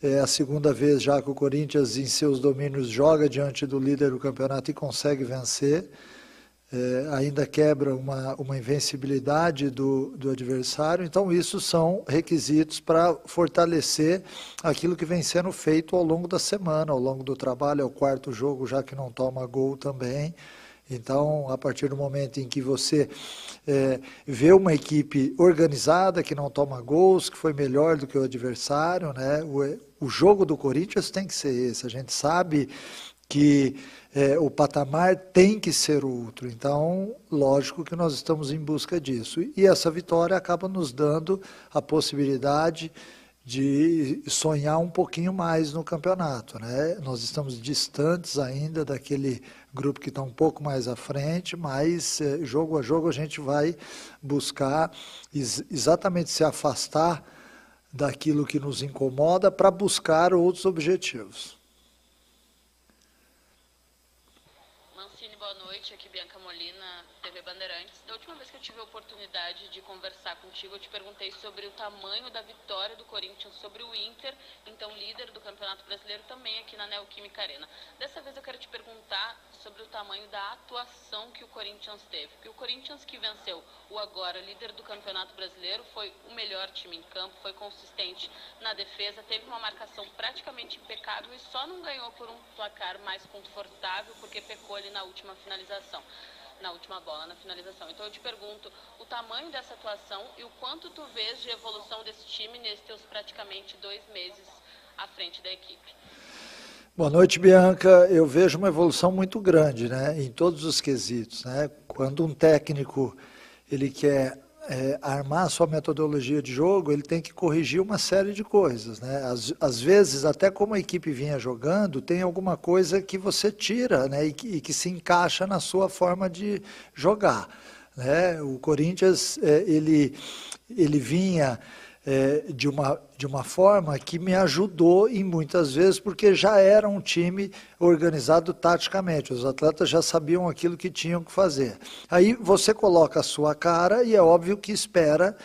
É a segunda vez já que o Corinthians, em seus domínios, joga diante do líder do campeonato e consegue vencer. Ainda quebra uma invencibilidade do adversário. Então, isso são requisitos para fortalecer aquilo que vem sendo feito ao longo da semana, ao longo do trabalho. É o quarto jogo já que não toma gol também. Então, a partir do momento em que você vê uma equipe organizada, que não toma gols, que foi melhor do que o adversário, né? O jogo do Corinthians tem que ser esse. A gente sabe que o patamar tem que ser outro. Então, lógico que nós estamos em busca disso. E essa vitória acaba nos dando a possibilidade de sonhar um pouquinho mais no campeonato, né? Nós estamos distantes ainda daquele grupo que está um pouco mais à frente, mas jogo a jogo a gente vai buscar exatamente se afastar daquilo que nos incomoda para buscar outros objetivos. Mancini, boa noite. Aqui Bianca Molina, TV Bandeirantes. Da última vez que eu tive a oportunidade de conversar contigo, eu te perguntei sobre o tamanho da vitória do Corinthians sobre o Inter, então líder do Campeonato Brasileiro, também aqui na Neoquímica Arena. Dessa vez eu quero te perguntar sobre o tamanho da atuação que o Corinthians teve. Porque o Corinthians que venceu o agora líder do Campeonato Brasileiro foi o melhor time em campo, foi consistente na defesa, teve uma marcação praticamente impecável e só não ganhou por um placar mais confortável porque pecou ali na última finalização. Na última bola, na finalização. Então eu te pergunto o tamanho dessa atuação e o quanto tu vês de evolução desse time nesses teus praticamente 2 meses à frente da equipe. Boa noite, Bianca. Eu vejo uma evolução muito grande, né, em todos os quesitos, né? Quando um técnico ele quer armar a sua metodologia de jogo, ele tem que corrigir uma série de coisas, né? Às vezes, até como a equipe vinha jogando, tem alguma coisa que você tira, né, e que se encaixa na sua forma de jogar, né? O Corinthians, ele vinha de uma forma que me ajudou em muitas vezes, porque já era um time organizado taticamente, os atletas já sabiam aquilo que tinham que fazer. Aí você coloca a sua cara e é óbvio que espera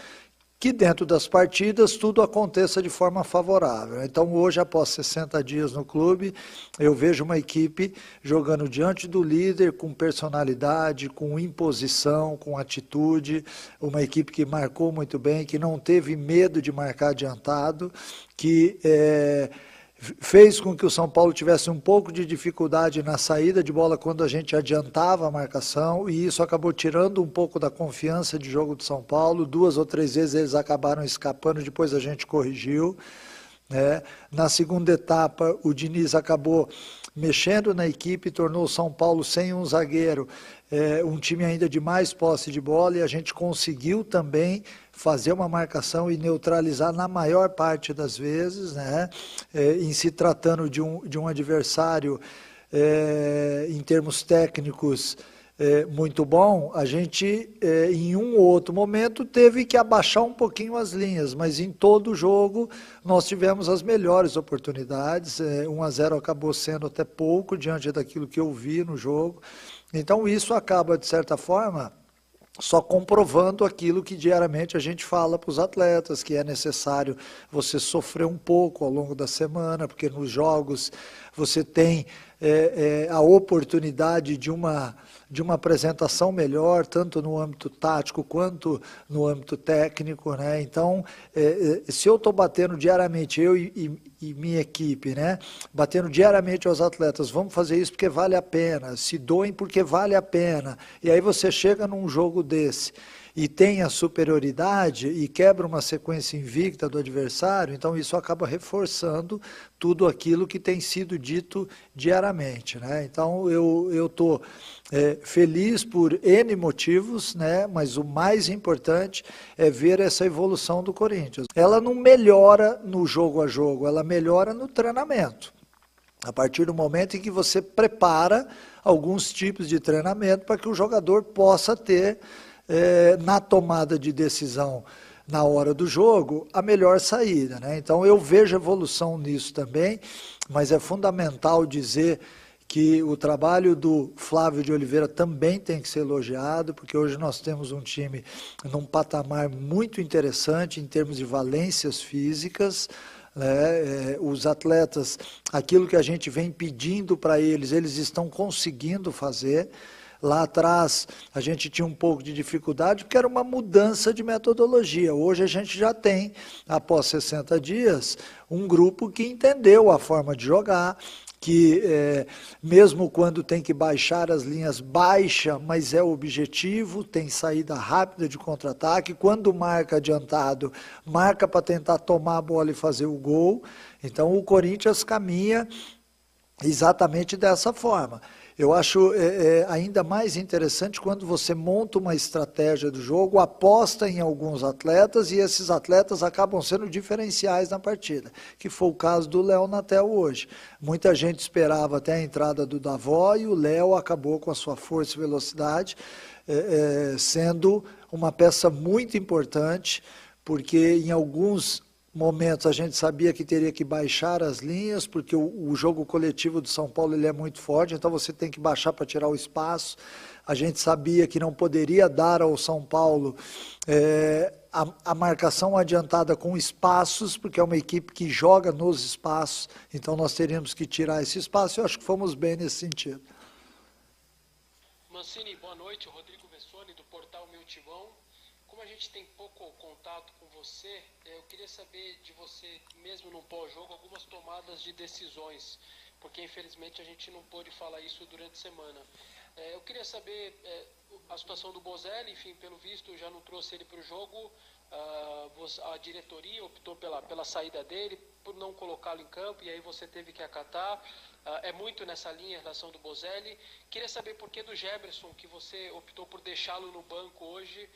que dentro das partidas tudo aconteça de forma favorável. Então hoje, após 60 dias no clube, eu vejo uma equipe jogando diante do líder com personalidade, com imposição, com atitude, uma equipe que marcou muito bem, que não teve medo de marcar adiantado, que fez com que o São Paulo tivesse um pouco de dificuldade na saída de bola quando a gente adiantava a marcação, e isso acabou tirando um pouco da confiança de jogo do São Paulo. 2 ou 3 vezes eles acabaram escapando, depois a gente corrigiu, né? Na segunda etapa, o Diniz acabou mexendo na equipe, tornou o São Paulo sem um zagueiro, um time ainda de mais posse de bola, e a gente conseguiu também fazer uma marcação e neutralizar na maior parte das vezes, né? Em se tratando de um adversário, em termos técnicos, muito bom, a gente, em um ou outro momento, teve que abaixar um pouquinho as linhas, mas em todo o jogo nós tivemos as melhores oportunidades. 1-0 acabou sendo até pouco diante daquilo que eu vi no jogo. Então isso acaba, de certa forma, só comprovando aquilo que diariamente a gente fala para os atletas, que é necessário você sofrer um pouco ao longo da semana, porque nos jogos você tem a oportunidade de uma apresentação melhor, tanto no âmbito tático quanto no âmbito técnico, né? Então, se eu estou batendo diariamente, eu e minha equipe, né, batendo diariamente aos atletas, vamos fazer isso porque vale a pena, se doem porque vale a pena, e aí você chega num jogo desse e tem a superioridade e quebra uma sequência invicta do adversário, então isso acaba reforçando tudo aquilo que tem sido dito diariamente, né? Então eu estou feliz por N motivos, né? Mas o mais importante é ver essa evolução do Corinthians. Ela não melhora no jogo a jogo, ela melhora no treinamento. A partir do momento em que você prepara alguns tipos de treinamento para que o jogador possa ter, na tomada de decisão na hora do jogo, a melhor saída, né? Então eu vejo evolução nisso também, mas é fundamental dizer que o trabalho do Flávio de Oliveira também tem que ser elogiado, porque hoje nós temos um time num patamar muito interessante em termos de valências físicas, né? Os atletas, aquilo que a gente vem pedindo para eles, eles estão conseguindo fazer. Lá atrás a gente tinha um pouco de dificuldade porque era uma mudança de metodologia. Hoje a gente já tem, após 60 dias, um grupo que entendeu a forma de jogar, que mesmo quando tem que baixar as linhas, baixa, mas é o objetivo, tem saída rápida de contra-ataque, quando marca adiantado, marca para tentar tomar a bola e fazer o gol. Então o Corinthians caminha exatamente dessa forma. Eu acho ainda mais interessante quando você monta uma estratégia do jogo, aposta em alguns atletas e esses atletas acabam sendo diferenciais na partida, que foi o caso do Léo Natel hoje. Muita gente esperava até a entrada do Davó e o Léo acabou com a sua força e velocidade, sendo uma peça muito importante, porque em alguns momentos a gente sabia que teria que baixar as linhas, porque o jogo coletivo do São Paulo ele é muito forte, então você tem que baixar para tirar o espaço. A gente sabia que não poderia dar ao São Paulo a marcação adiantada com espaços, porque é uma equipe que joga nos espaços, então nós teríamos que tirar esse espaço, eu acho que fomos bem nesse sentido. Mancini, boa noite, Rodrigo Vessoni, do portal Meu Timão. Como a gente tem pouco contato com você, eu queria saber de você, mesmo no pós-jogo, algumas tomadas de decisões, porque infelizmente a gente não pôde falar isso durante a semana. Eu queria saber a situação do Bozelli, enfim, pelo visto já não trouxe ele para o jogo, a diretoria optou pela saída dele, por não colocá-lo em campo, e aí você teve que acatar. É muito nessa linha em relação do Bozelli. Queria saber por que do Gemerson, que você optou por deixá-lo no banco hoje.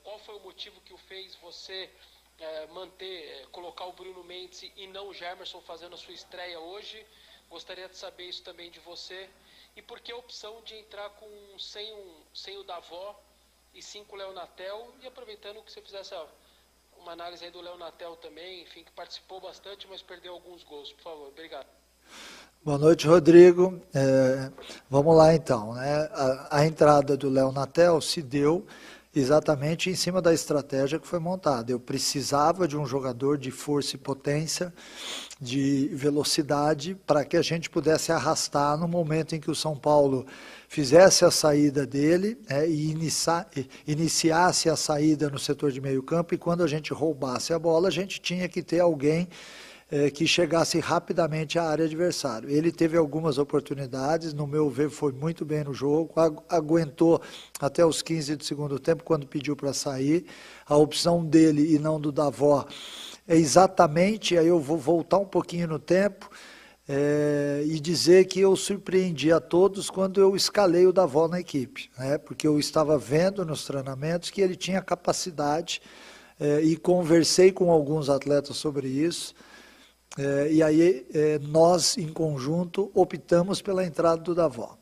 Qual foi o motivo que o fez você colocar o Bruno Mendes e não o Gemerson fazendo a sua estreia hoje? Gostaria de saber isso também de você. E por que a opção de entrar sem o Davó e sim com o Léo Natel? E aproveitando que você fizesse uma análise aí do Léo Natel também, enfim, que participou bastante, mas perdeu alguns gols. Por favor, obrigado. Boa noite, Rodrigo. Vamos lá então, né? A entrada do Léo Natel se deu exatamente em cima da estratégia que foi montada. Eu precisava de um jogador de força e potência, de velocidade, para que a gente pudesse arrastar no momento em que o São Paulo fizesse a saída dele, e iniciasse a saída no setor de meio campo, e quando a gente roubasse a bola, a gente tinha que ter alguém que chegasse rapidamente à área adversária. Ele teve algumas oportunidades, no meu ver foi muito bem no jogo, aguentou até os 15 do segundo tempo, quando pediu para sair. A opção dele e não do Davó é exatamente, aí eu vou voltar um pouquinho no tempo, e dizer que eu surpreendi a todos quando eu escalei o Davó na equipe, né? Porque eu estava vendo nos treinamentos que ele tinha capacidade, e conversei com alguns atletas sobre isso, e aí nós, em conjunto, optamos pela entrada do Davó.